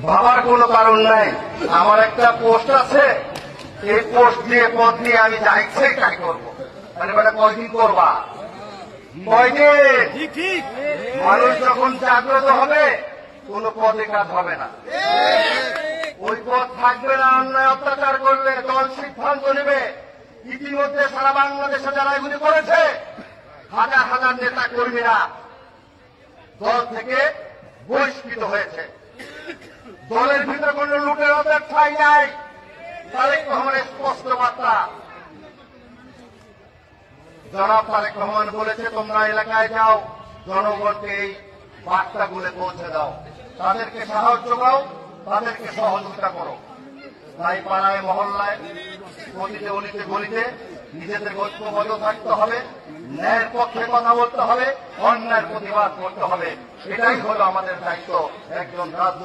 ভাবার কোনো কারণ নাই। আমার একটা পোস্ট আছে, এই পোস্ট দিয়ে পদ নিয়ে আমি যা ইচ্ছে তাই করবো। মানে বেটা কয়দিন করবা, কয়দিন? মানুষ যখন জাগ্রত হবে কোনো পদে কাজ হবে না, ওই পদ থাকবে না। অন্যায় অত্যাচার করলে দল সিদ্ধান্ত নেবে। ইতিমধ্যে সারা বাংলাদেশে যারা এগুলি করেছে, হাজার হাজার নেতা কর্মীরা দল থেকে বহিষ্কৃত হয়েছে। দলের ভিতরে কোন লুটের ওদের ঠাঁই নাই। তারেক রহমানের স্পষ্ট বার্তা, জনাব তারেক রহমান বলেছে তোমরা এলাকায় যাও, জনগণকে এই বার্তাগুলো পৌঁছে দাও, তাদেরকে সাহায্য দাও, তাদেরকে সহযোগিতা করো। তাই পাড়ায় মহল্লায় প্রতিটি অলিতে গলিতে নিজেদের ঐক্যবদ্ধ থাকতে হবে, ন্যায়ের পক্ষে কথা বলতে হবে, অন্যায়ের প্রতিবাদ করতে হবে। এটাই হলো আমাদের দায়িত্ব একজন রাজনৈতিক